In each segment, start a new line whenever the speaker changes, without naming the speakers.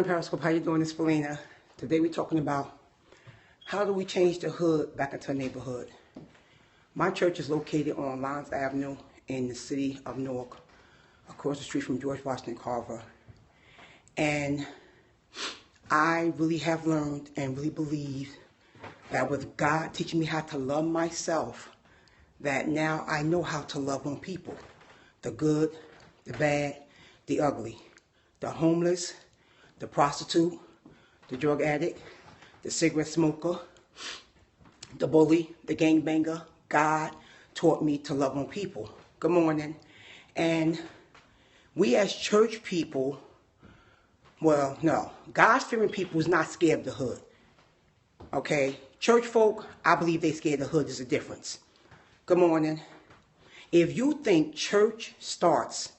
morning, Periscope. How you doing? It's Felina. Today we're talking about how do we change the hood back into a neighborhood. My church is located on Lyons Avenue in the city of Newark, across the street from George Washington Carver. And I really have learned and really believe that with God teaching me how to love myself, that now I know how to love on people. The good, the bad, the ugly, the homeless, the prostitute, the drug addict, the cigarette smoker, the bully, the gangbanger. God taught me to love on people. Good morning. And we as church people, well, no, God-fearing people is not scared of the hood. Okay? Church folk, I believe they scared of the hood. There's a difference. Good morning. If you think church starts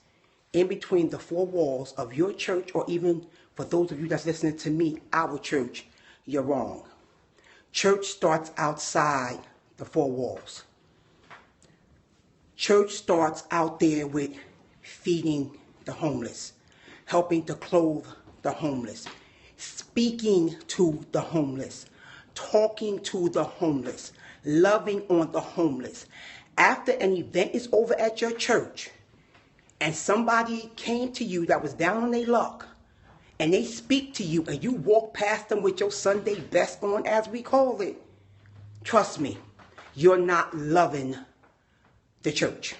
in between the four walls of your church, or even for those of you that's listening to me, our church, you're wrong. Church starts outside the four walls. Church starts out there with feeding the homeless, helping to clothe the homeless, speaking to the homeless, talking to the homeless, loving on the homeless. After an event is over at your church, and somebody came to you that was down on their luck, and they speak to you, and you walk past them with your Sunday best on, as we call it, trust me, you're not loving the church.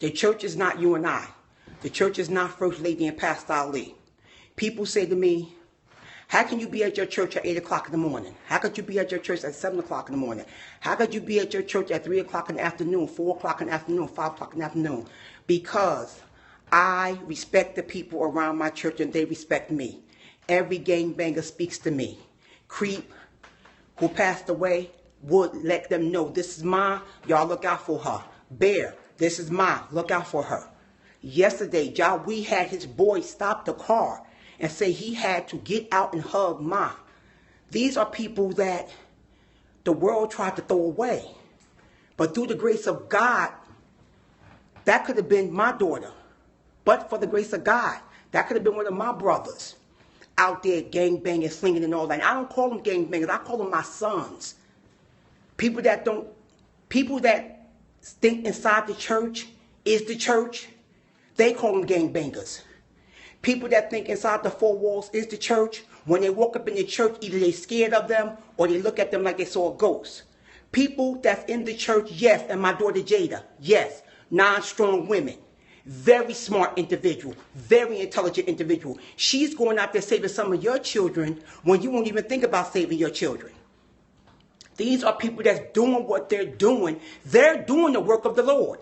The church is not you and I. The church is not First Lady and Pastor Ali. People say to me, how can you be at your church at 8 o'clock in the morning? How could you be at your church at 7 o'clock in the morning? How could you be at your church at 3 o'clock in the afternoon, 4 o'clock in the afternoon, 5 o'clock in the afternoon? Because I respect the people around my church and they respect me. Every gangbanger speaks to me. Creep, who passed away, would let them know, this is mine, y'all look out for her. Bear, this is mine, look out for her. Yesterday, we had his boy stop the car and say he had to get out and hug Ma. These are people that the world tried to throw away. But through the grace of God, that could have been my daughter. But for the grace of God, that could have been one of my brothers out there gangbanging, slinging and all that. And I don't call them gangbangers, I call them my sons. People that think inside the church is the church, they call them gangbangers. People that think inside the four walls is the church, when they walk up in the church, either they're scared of them or they look at them like they saw a ghost. People that's in the church, yes, and my daughter Jada, yes, 9 strong women. Very smart individual, very intelligent individual. She's going out there saving some of your children when you won't even think about saving your children. These are people that's doing what they're doing. They're doing the work of the Lord.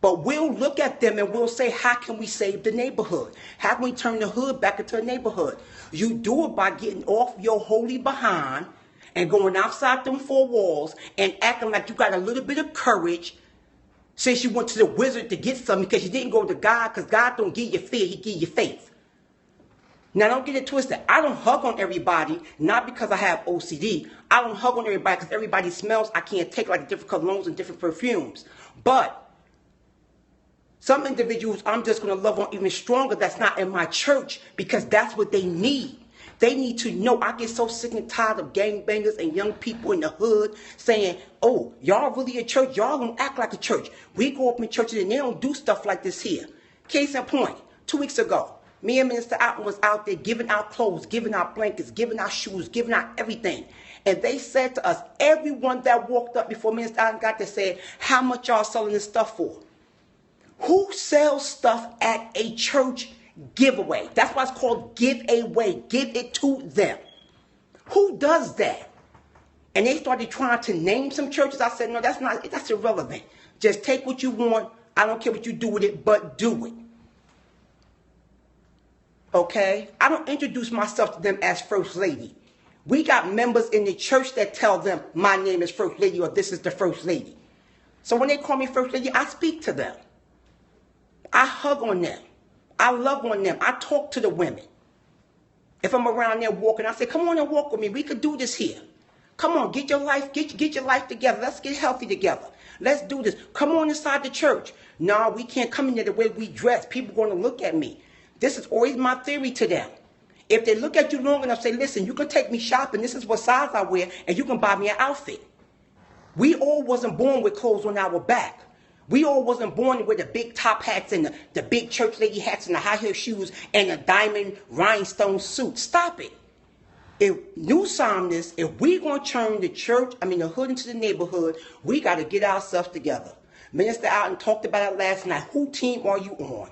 But we'll look at them and we'll say, how can we save the neighborhood? How can we turn the hood back into a neighborhood? You do it by getting off your holy behind and going outside them four walls and acting like you got a little bit of courage since you went to the wizard to get something, because you didn't go to God, because God don't give you fear, he give you faith. Now don't get it twisted. I don't hug on everybody, not because I have OCD. I don't hug on everybody because everybody smells. I can't take like different colognes and different perfumes. But some individuals I'm just going to love on even stronger that's not in my church, because that's what they need. They need to know. I get so sick and tired of gangbangers and young people in the hood saying, oh, y'all really a church? Y'all don't act like a church. We go up in churches and they don't do stuff like this here. Case in point, 2 weeks ago, me and Minister Alton was out there giving out clothes, giving out blankets, giving out shoes, giving out everything. And they said to us, everyone that walked up before Minister Alton got there said, how much y'all selling this stuff for? Who sells stuff at a church giveaway? That's why it's called give away. Give it to them. Who does that? And they started trying to name some churches. I said, no, that's irrelevant. Just take what you want. I don't care what you do with it, but do it. Okay? I don't introduce myself to them as First Lady. We got members in the church that tell them, my name is First Lady, or this is the First Lady. So when they call me First Lady, I speak to them. I hug on them. I love on them. I talk to the women. If I'm around there walking, I say, come on and walk with me. We could do this here. Come on, get your life together. Let's get healthy together. Let's do this. Come on inside the church. No, we can't come in there the way we dress. People are going to look at me. This is always my theory to them. If they look at you long enough, say, listen, you can take me shopping. This is what size I wear, and you can buy me an outfit. We all wasn't born with clothes on our back. We all wasn't born with the big top hats and the big church lady hats and the high heel shoes and the diamond rhinestone suit. Stop it. If New Psalmist, if we going to turn the the hood into the neighborhood, we got to get ourselves together. Minister Alton talked about it last night. Who team are you on?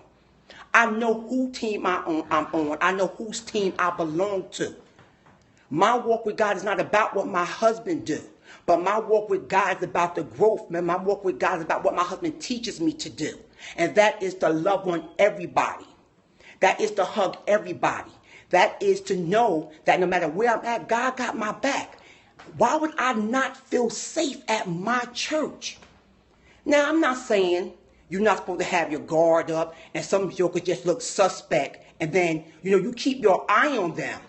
I know who team I'm on. I know whose team I belong to. My walk with God is not about what my husband do, but my walk with God is about the growth, man. My walk with God is about what my husband teaches me to do. And that is to love on everybody. That is to hug everybody. That is to know that no matter where I'm at, God got my back. Why would I not feel safe at my church? Now, I'm not saying you're not supposed to have your guard up and some jokers just look suspect and then, you keep your eye on them.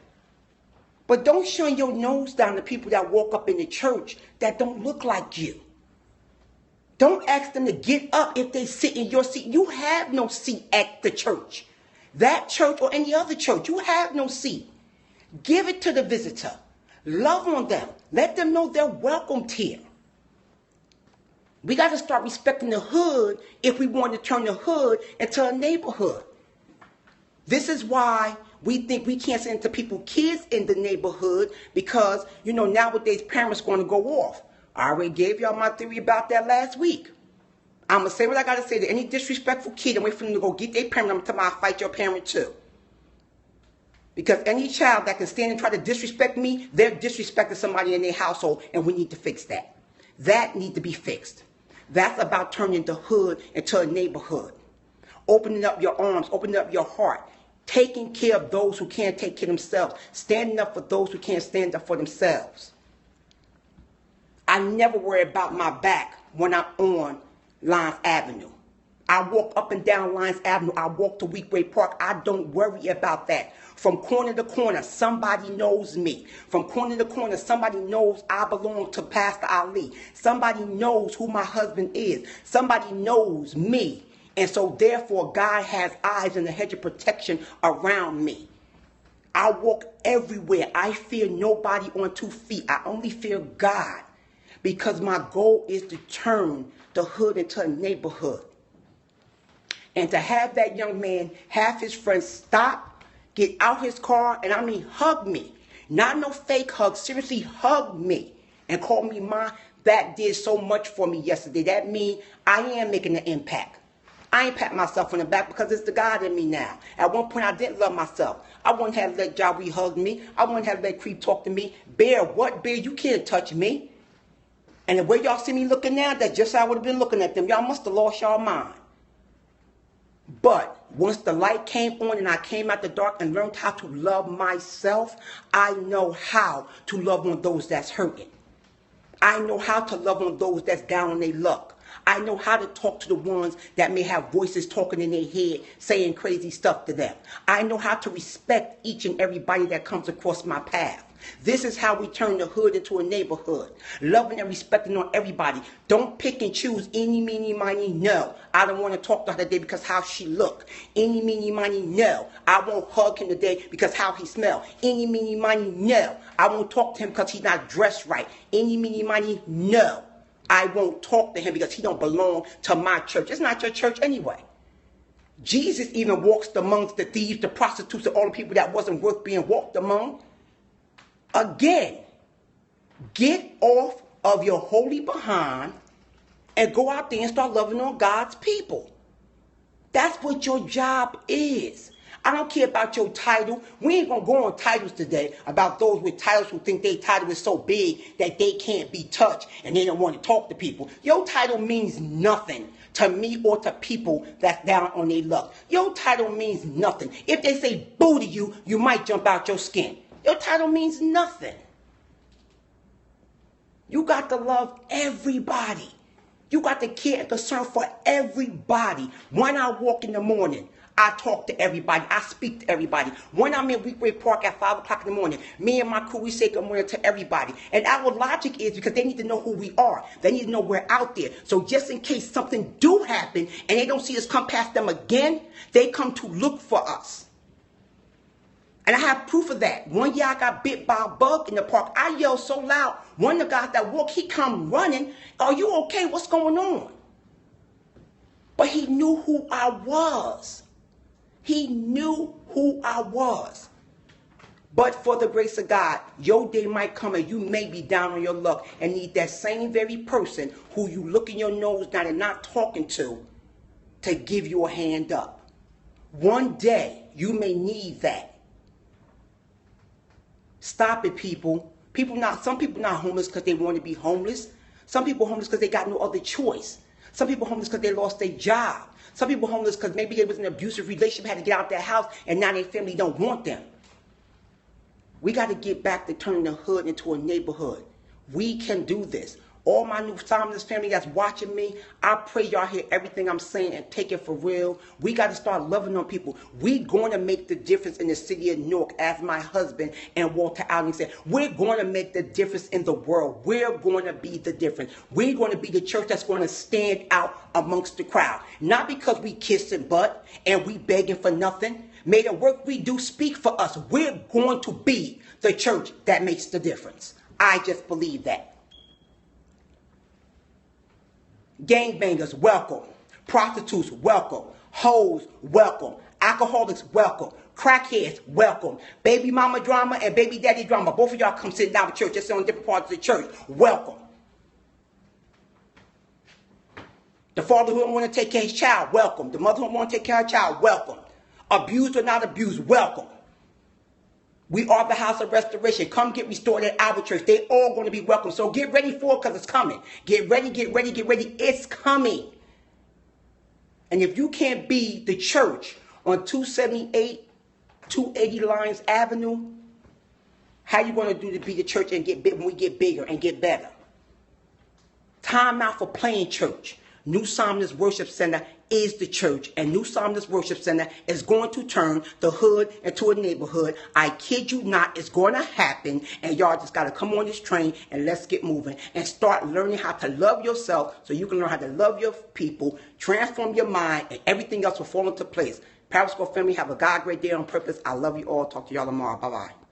But don't shun your nose down to people that walk up in the church that don't look like you. Don't ask them to get up if they sit in your seat. You have no seat at the church. That church or any other church, you have no seat. Give it to the visitor. Love on them. Let them know they're welcomed here. We got to start respecting the hood if we want to turn the hood into a neighborhood. This is why we think we can't send to people kids in the neighborhood because, nowadays parents going to go off. I already gave y'all my theory about that last week. I'm going to say what I got to say to any disrespectful kid and wait for them to go get their parent. I'm going to tell them I'll fight your parent too. Because any child that can stand and try to disrespect me, they're disrespecting somebody in their household, and we need to fix that. That needs to be fixed. That's about turning the hood into a neighborhood. Opening up your arms, opening up your heart. Taking care of those who can't take care of themselves. Standing up for those who can't stand up for themselves. I never worry about my back when I'm on Lyons Avenue. I walk up and down Lyons Avenue. I walk to Weekway Park. I don't worry about that. From corner to corner, somebody knows me. From corner to corner, somebody knows I belong to Pastor Ali. Somebody knows who my husband is. Somebody knows me. And so therefore, God has eyes and a hedge of protection around me. I walk everywhere. I fear nobody on 2 feet. I only fear God. Because my goal is to turn the hood into a neighborhood. And to have that young man, have his friends stop, get out his car, and hug me. Not no fake hug, seriously hug me and call me Ma. That did so much for me yesterday. That means I am making an impact. I ain't pat myself on the back because it's the God in me now. At one point I didn't love myself. I wouldn't have let Jawee hug me. I wouldn't have let Creep talk to me. Bear, what Bear? You can't touch me. And the way y'all see me looking now, that's just how I would have been looking at them. Y'all must have lost y'all mind. But once the light came on and I came out the dark and learned how to love myself, I know how to love on those that's hurting. I know how to love on those that's down on their luck. I know how to talk to the ones that may have voices talking in their head, saying crazy stuff to them. I know how to respect each and everybody that comes across my path. This is how we turn the hood into a neighborhood. Loving and respecting on everybody. Don't pick and choose any, meeny, miny, no. I don't want to talk to her today because how she look. Any, meeny, miny, no. I won't hug him today because how he smell. Any, meeny, miny, no. I won't talk to him because he's not dressed right. Any, meeny, miny, no. I won't talk to him because he don't belong to my church. It's not your church anyway. Jesus even walks amongst the thieves, the prostitutes, and all the people that wasn't worth being walked among. Again, get off of your holy behind and go out there and start loving on God's people. That's what your job is. I don't care about your title. We ain't going to go on titles today about those with titles who think their title is so big that they can't be touched and they don't want to talk to people. Your title means nothing to me or to people that's down on their luck. Your title means nothing. If they say boo to you, you might jump out your skin. Your title means nothing. You got to love everybody. You got to care and concern for everybody. When I walk in the morning, I talk to everybody. I speak to everybody. When I'm in Weekway Park at 5 o'clock in the morning, me and my crew, we say good morning to everybody. And our logic is because they need to know who we are. They need to know we're out there. So just in case something do happen and they don't see us come past them again, they come to look for us. And I have proof of that. One year I got bit by a bug in the park. I yelled so loud. One of the guys that walked, he come running. Are you okay? What's going on? But he knew who I was. He knew who I was. But for the grace of God, your day might come and you may be down on your luck and need that same very person who you look in your nose down and not talking to give you a hand up. One day, you may need that. Stop it, people. Some people not homeless because they want to be homeless. Some people homeless because they got no other choice. Some people homeless because they lost their job. Some people homeless because maybe it was an abusive relationship, had to get out their house, and now their family don't want them. We got to get back to turning the hood into a neighborhood. We can do this. All my New Psalmist family that's watching me, I pray y'all hear everything I'm saying and take it for real. We got to start loving on people. We going to make the difference in the city of Newark, as my husband and Walter Allen said. We're going to make the difference in the world. We're going to be the difference. We're going to be the church that's going to stand out amongst the crowd. Not because we kissing butt and we begging for nothing. May the work we do speak for us. We're going to be the church that makes the difference. I just believe that. Gangbangers, welcome. Prostitutes, welcome. Hoes, welcome. Alcoholics, welcome. Crackheads, welcome. Baby mama drama and baby daddy drama. Both of y'all come sitting down at church, just on different parts of the church. Welcome. The father who don't want to take care of his child, welcome. The mother who don't want to take care of her child, welcome. Abused or not abused, welcome. We are the house of restoration. Come get restored at our church. They all going to be welcome. So get ready for it because it's coming. Get ready, get ready, get ready. It's coming. And if you can't be the church on 278, 280 Lyons Avenue, how you going to do to be the church and get big when we get bigger and get better? Time out for playing church. New Psalmist Worship Center is the church, and New Psalmist Worship Center is going to turn the hood into a neighborhood. I kid you not, it's going to happen, and y'all just got to come on this train and let's get moving and start learning how to love yourself so you can learn how to love your people, transform your mind, and everything else will fall into place. Periscope family, have a God great day on purpose. I love you all. Talk to y'all tomorrow. Bye-bye.